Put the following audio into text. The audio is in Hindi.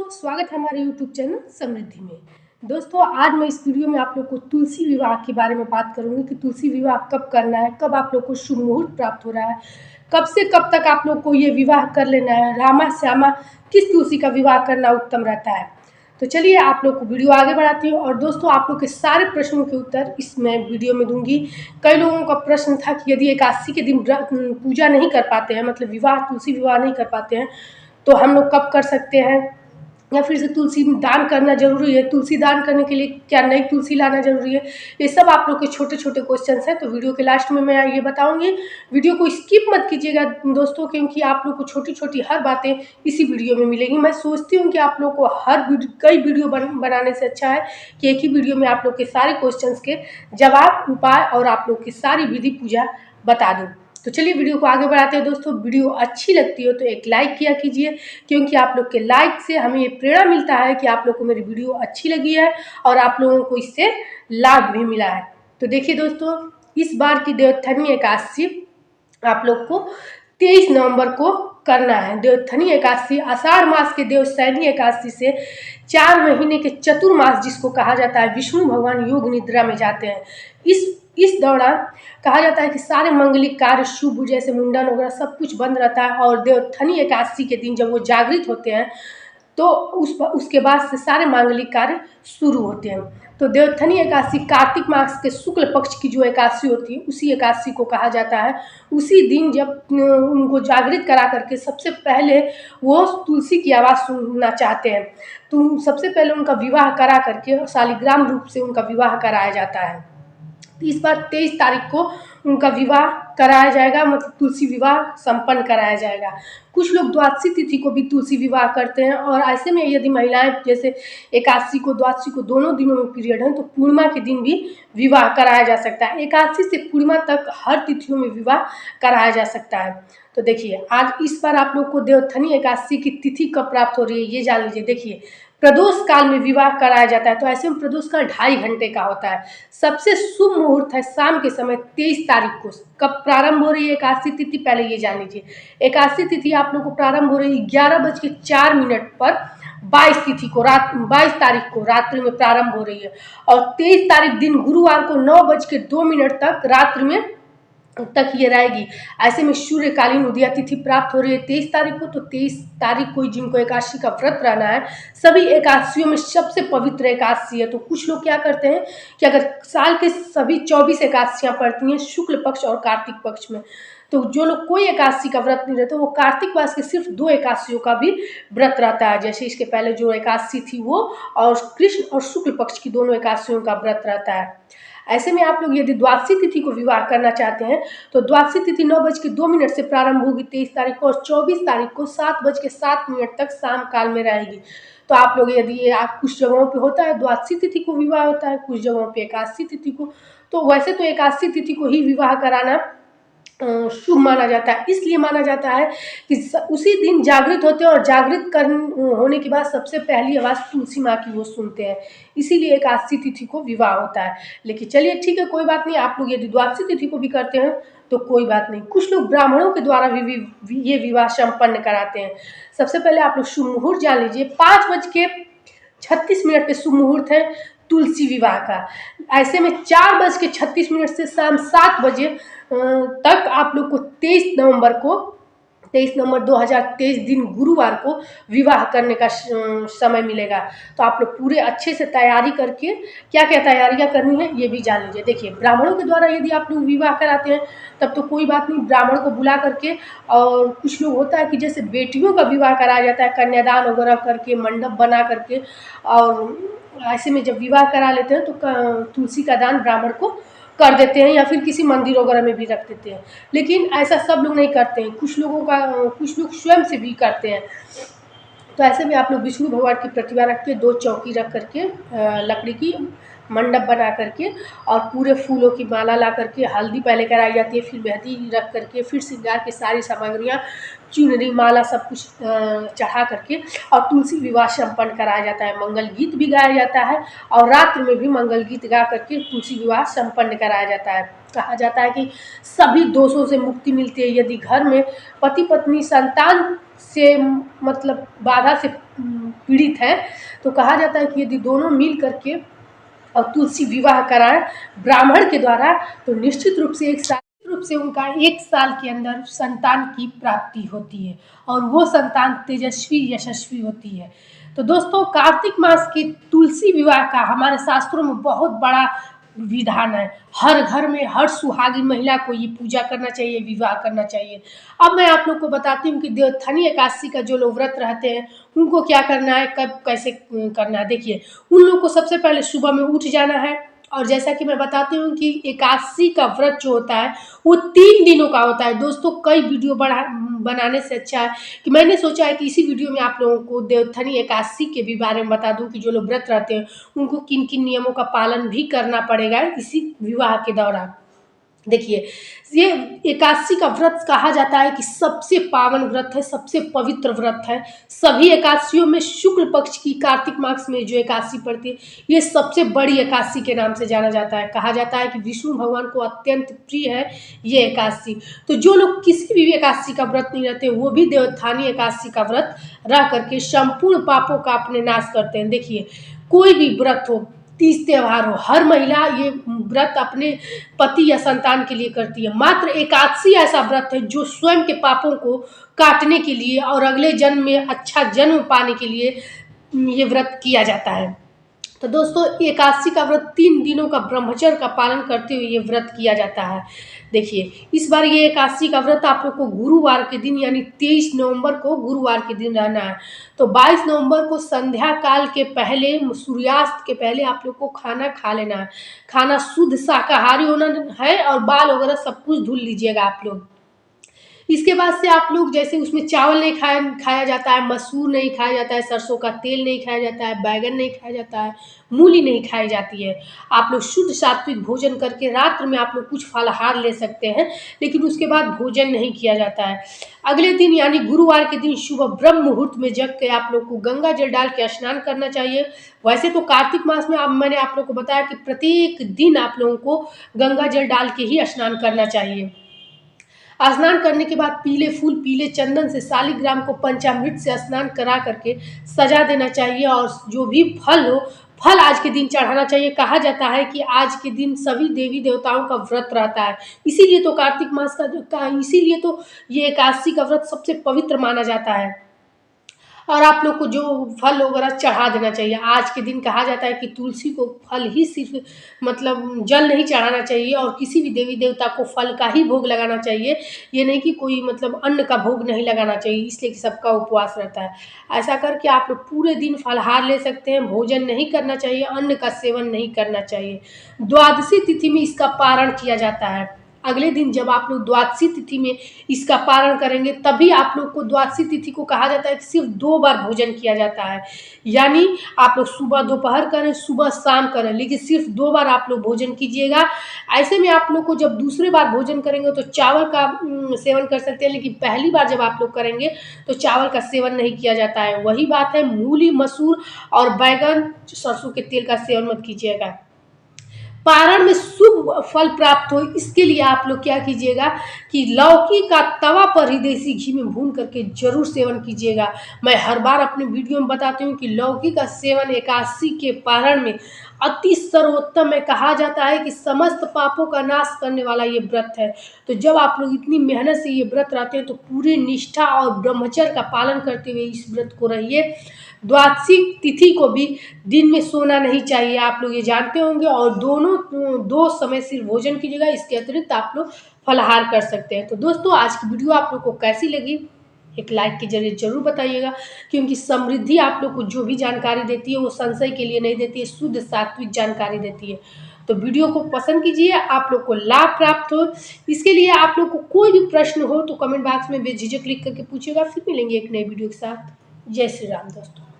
दोस्तों, स्वागत है हमारे YouTube चैनल समृद्धि में। दोस्तों, आज मैं इस वीडियो में आप लोग को तुलसी विवाह के बारे में बात करूंगी कि तुलसी विवाह कब करना है, कब आप लोग को शुभ मुहूर्त प्राप्त हो रहा है, कब से कब तक आप लोग को ये विवाह कर लेना है, रामा श्यामा किस तुलसी का विवाह करना उत्तम रहता है। तो चलिए आप लोग को वीडियो आगे बढ़ाती हूँ। और दोस्तों, आप लोग के सारे प्रश्नों के उत्तर इस मैं वीडियो में दूंगी। कई लोगों का प्रश्न था कि यदि एकादशी के दिन पूजा नहीं कर पाते हैं, मतलब विवाह तुलसी विवाह नहीं कर पाते हैं, तो हम लोग कब कर सकते हैं, या फिर से तुलसी दान करना जरूरी है, तुलसी दान करने के लिए क्या नई तुलसी लाना जरूरी है। ये सब आप लोग के छोटे छोटे क्वेश्चंस हैं, तो वीडियो के लास्ट में मैं ये बताऊंगी। वीडियो को स्किप मत कीजिएगा दोस्तों, क्योंकि आप लोग को छोटी छोटी हर बातें इसी वीडियो में मिलेगी। मैं सोचती हूँ कि आप लोग को कई वीडियो बनाने से अच्छा है कि एक ही वीडियो में आप लोग के सारे क्वेश्चंस के जवाब, उपाय और आप लोग की सारी विधि पूजा बता दूँ। तो चलिए वीडियो को आगे बढ़ाते हैं। दोस्तों, वीडियो अच्छी लगती हो तो एक लाइक किया कीजिए, क्योंकि आप लोग के लाइक से हमें ये प्रेरणा मिलता है कि आप लोग को मेरी वीडियो अच्छी लगी है और आप लोगों को इससे लाभ भी मिला है। तो देखिए दोस्तों, इस बार की देवोत्थानी एकादशी आप लोग को 23 नवंबर को करना है। देवोत्थानी एकादशी आषाढ़ मास के देवशयनी एकादशी से 4 महीने के चतुर्मास जिसको कहा जाता है, विष्णु भगवान योग निद्रा में जाते हैं। इस दौरान कहा जाता है कि सारे मंगलिक कार्य, शुभ जैसे मुंडन वगैरह सब कुछ बंद रहता है। और देवोत्थानी एकादशी के दिन जब वो जागृत होते हैं तो उसके बाद से सारे मांगलिक कार्य शुरू होते हैं। तो देवोत्थानी एकादशी कार्तिक मास के शुक्ल पक्ष की जो एकादशी होती है, उसी एकादशी को कहा जाता है। उसी दिन जब उनको जागृत करा करके सबसे पहले वो तुलसी की आवाज़ सुनना चाहते हैं, तो सबसे पहले उनका विवाह करा करके शालिग्राम रूप से उनका विवाह कराया जाता है। इस बार 23 तारीख को उनका विवाह कराया जाएगा, मतलब तुलसी विवाह संपन्न कराया जाएगा। कुछ लोग द्वादशी तिथि को भी तुलसी विवाह करते हैं, और ऐसे में यदि महिलाएं जैसे एकादशी को द्वादशी को दोनों दिनों में पीरियड है तो पूर्णिमा के दिन भी विवाह कराया जा सकता है। एकादशी से पूर्णिमा तक हर तिथियों में विवाह कराया जा सकता है। तो देखिए, आज इस बार आप लोग को देवोत्थानी एकादशी की तिथि कब प्राप्त हो रही है ये जान लीजिए। देखिए, प्रदोष काल में विवाह कराया जाता है, तो ऐसे में प्रदोष काल 2.5 घंटे का होता है। सबसे शुभ मुहूर्त है शाम के समय 23 तारीख को। कब प्रारंभ हो रही है एकादशी तिथि, पहले ये जान लीजिए। एकादशी तिथि आप लोग को प्रारंभ हो रही है 11:04 पर 22 तारीख को रात्रि में प्रारंभ हो रही है, और 23 तारीख दिन गुरुवार को 9:02 तक रात्रि में तक ये रहेगी। ऐसे में सूर्यकालीन उदया तिथि प्राप्त हो रही है 23 तारीख को। तो 23 तारीख को जिनको एकादशी का व्रत रहना है, सभी एकादशियों में सबसे पवित्र एकादशी है। तो कुछ लोग क्या करते हैं कि अगर साल के सभी 24 एकादशियां पड़ती हैं शुक्ल पक्ष और कार्तिक पक्ष में, तो जो लोग कोई एकादशी का व्रत नहीं रहते वो कार्तिक मास के सिर्फ 2 एकादशियों का भी व्रत रहता है। जैसे इसके पहले जो एकादशी थी वो, और कृष्ण और शुक्ल पक्ष की दोनों एकादशियों का व्रत रहता है। ऐसे में आप लोग यदि द्वादशी तिथि को विवाह करना चाहते हैं तो द्वादशी तिथि 9:02 से प्रारंभ होगी 23 तारीख को, और 24 तारीख को 7:07 तक शाम काल में रहेगी। तो आप लोग यदि आप कुछ जगहों पे होता है द्वादशी तिथि को विवाह होता है, कुछ जगहों पे एकादशी तिथि को, तो वैसे तो एकादशी तिथि को ही विवाह कराना शुभ माना जाता है। इसलिए माना जाता है कि उसी दिन जागृत होते हैं, और जागृत होने के बाद सबसे पहली आवाज़ तुलसी माँ की वो सुनते हैं, इसीलिए एकादशी तिथि को विवाह होता है। लेकिन चलिए ठीक है, कोई बात नहीं। आप लोग यदि द्वादशी तिथि को भी करते हैं तो कोई बात नहीं। कुछ लोग ब्राह्मणों के द्वारा भी ये विवाह संपन्न कराते हैं। सबसे पहले आप लोग शुभ मुहूर्त जान लीजिए। 5:36 पे शुभ मुहूर्त है तुलसी विवाह का। ऐसे में 4:36 से शाम 7 बजे तक आप लोग को 23 नवंबर 2023 दिन गुरुवार को विवाह करने का समय मिलेगा। तो आप लोग पूरे अच्छे से तैयारी करके, क्या क्या तैयारियां करनी है ये भी जान लीजिए। देखिए, ब्राह्मणों के द्वारा यदि आप लोग विवाह कराते हैं तब तो कोई बात नहीं, ब्राह्मण को बुला करके। और कुछ लोग होता है कि जैसे बेटियों का विवाह कराया जाता है कन्यादान वगैरह करके, मंडप बना करके, और ऐसे में जब विवाह करा लेते हैं तो तुलसी का दान ब्राह्मण को कर देते हैं, या फिर किसी मंदिर वगैरह में भी रख देते हैं। लेकिन ऐसा सब लोग नहीं करते हैं, कुछ लोग स्वयं से भी करते हैं। तो ऐसे में आप लोग विष्णु भगवान की प्रतिमा रख के, 2 चौकी रख करके, लकड़ी की मंडप बना करके, और पूरे फूलों की माला ला करके, हल्दी पहले कराई जाती है, फिर मेहंदी रख करके, फिर श्रृंगार की सारी सामग्रियाँ, चुनरी माला सब कुछ चढ़ा करके, और तुलसी विवाह संपन्न कराया जाता है। मंगल गीत भी गाया जाता है, और रात्रि में भी मंगल गीत गा करके तुलसी विवाह संपन्न कराया जाता है। कहा जाता है कि सभी दोषों से मुक्ति मिलती है। यदि घर में पति पत्नी संतान से मतलब बाधा से पीड़ित हैं, तो कहा जाता है कि यदि दोनों मिल करके और तुलसी विवाह कराएं ब्राह्मण के द्वारा, तो निश्चित रूप से उनका 1 साल के अंदर संतान की प्राप्ति होती है और वो संतान तेजस्वी यशस्वी होती है। तो दोस्तों, कार्तिक मास की तुलसी विवाह का हमारे शास्त्रों में बहुत बड़ा विधान है। हर घर में हर सुहागिन महिला को ये पूजा करना चाहिए, विवाह करना चाहिए। अब मैं आप लोग को बताती हूँ कि देवोत्थानी एकादशी का जो लोग व्रत रहते हैं उनको क्या करना है, कब कैसे करना है। देखिए, उन लोग को सबसे पहले सुबह में उठ जाना है, और जैसा कि मैं बताती हूँ कि एकादशी का व्रत जो होता है वो 3 दिनों का होता है। दोस्तों, कई वीडियो बनाने से अच्छा है कि मैंने सोचा है कि इसी वीडियो में आप लोगों को देवोत्थानी एकादशी के भी बारे में बता दूं कि जो लोग व्रत रहते हैं उनको किन किन नियमों का पालन भी करना पड़ेगा इसी विवाह के दौरान। देखिए, ये एकादशी का व्रत कहा जाता है कि सबसे पावन व्रत है, सबसे पवित्र व्रत है। सभी एकादशियों में शुक्ल पक्ष की कार्तिक मास में जो एकादशी पड़ती है, ये सबसे बड़ी एकादशी के नाम से जाना जाता है। कहा जाता है कि विष्णु भगवान को अत्यंत प्रिय है ये एकादशी। तो जो लोग किसी भी एकादशी का व्रत नहीं रहते, वो भी देवोत्थानी एकादशी का व्रत रह करके संपूर्ण पापों का अपने नाश करते हैं। देखिए, कोई भी व्रत हो, तीज त्योहार हो, हर महिला ये व्रत अपने पति या संतान के लिए करती है। मात्र एकादशी ऐसा व्रत है जो स्वयं के पापों को काटने के लिए और अगले जन्म में अच्छा जन्म पाने के लिए ये व्रत किया जाता है। तो दोस्तों, एकादशी का व्रत 3 दिनों का ब्रह्मचर्य का पालन करते हुए ये व्रत किया जाता है। देखिए, इस बार ये एकादशी का व्रत आप लोग को गुरुवार के दिन यानी 23 नवंबर को गुरुवार के दिन रहना है। तो 22 नवंबर को संध्या काल के पहले, सूर्यास्त के पहले आप लोग को खाना खा लेना है। खाना शुद्ध शाकाहारी होना है और बाल वगैरह सब कुछ धुल लीजिएगा आप लोग। इसके बाद से आप लोग, जैसे उसमें चावल नहीं खाया जाता है, मसूर नहीं खाया जाता है, सरसों का तेल नहीं खाया जाता है, बैगन नहीं खाया जाता है, मूली नहीं खाई जाती है। आप लोग शुद्ध सात्विक भोजन करके रात्र में आप लोग कुछ फलाहार ले सकते हैं, लेकिन उसके बाद भोजन नहीं किया जाता है। अगले दिन यानी गुरुवार के दिन सुबह ब्रह्म मुहूर्त में जग के आप लोग को गंगा जल डाल के स्नान करना चाहिए। वैसे तो कार्तिक मास में मैंने आप लोग को बताया कि प्रत्येक दिन आप लोगों को गंगा जल डाल के ही स्नान करना चाहिए। स्नान करने के बाद पीले फूल, पीले चंदन से शालिग्राम को पंचामृत से स्नान करा करके सजा देना चाहिए, और जो भी फल हो, फल आज के दिन चढ़ाना चाहिए। कहा जाता है कि आज के दिन सभी देवी देवताओं का व्रत रहता है, इसीलिए तो कार्तिक मास का इसीलिए तो ये एकादशी का व्रत सबसे पवित्र माना जाता है। और आप लोग को जो फल वगैरह चढ़ा देना चाहिए। आज के दिन कहा जाता है कि तुलसी को फल ही सिर्फ मतलब जल नहीं चढ़ाना चाहिए, और किसी भी देवी देवता को फल का ही भोग लगाना चाहिए। ये नहीं कि कोई मतलब अन्न का भोग नहीं लगाना चाहिए, इसलिए कि सबका उपवास रहता है। ऐसा करके आप लोग पूरे दिन फलाहार ले सकते हैं, भोजन नहीं करना चाहिए, अन्न का सेवन नहीं करना चाहिए। द्वादशी तिथि में इसका पारण किया जाता है। अगले दिन जब आप लोग द्वादशी तिथि में इसका पारण करेंगे, तभी आप लोग को द्वादशी तिथि को कहा जाता है कि सिर्फ 2 बार भोजन किया जाता है। यानी आप लोग सुबह दोपहर करें, सुबह शाम करें, लेकिन सिर्फ 2 बार आप लोग भोजन कीजिएगा। ऐसे में आप लोग को जब दूसरे बार भोजन करेंगे तो चावल का सेवन कर सकते हैं, लेकिन पहली बार जब आप लोग करेंगे तो चावल का सेवन नहीं किया जाता है। वही बात है, मूली, मसूर और बैगन, सरसों के तेल का सेवन मत कीजिएगा। पारण में शुभ फल प्राप्त हो, इसके लिए आप लोग क्या कीजिएगा कि लौकी का तवा पर ही देसी घी में भून करके जरूर सेवन कीजिएगा। मैं हर बार अपने वीडियो में बताती हूँ कि लौकी का सेवन एकादशी के पारण में अति सर्वोत्तम है। कहा जाता है कि समस्त पापों का नाश करने वाला ये व्रत है। तो जब आप लोग इतनी मेहनत से ये व्रत रहते हैं तो पूरी निष्ठा और ब्रह्मचर्य का पालन करते हुए इस व्रत को रहिए। द्वादशी तिथि को भी दिन में सोना नहीं चाहिए, आप लोग ये जानते होंगे, और दोनों 2 समय सिर्फ भोजन कीजिएगा। इसके अतिरिक्त आप लोग फलाहार कर सकते हैं। तो दोस्तों, आज की वीडियो आप लोग को कैसी लगी, एक लाइक के जरिए जरूर बताइएगा, क्योंकि समृद्धि आप लोग को जो भी जानकारी देती है वो संशय के लिए नहीं देती है, शुद्ध सात्विक जानकारी देती है। तो वीडियो को पसंद कीजिए, आप लोग को लाभ प्राप्त हो। इसके लिए आप लोग को कोई भी प्रश्न हो तो कमेंट बॉक्स में बेझिझक लिख करके पूछिएगा। फिर मिलेंगे एक नए वीडियो के साथ। जय श्री राम दोस्तों।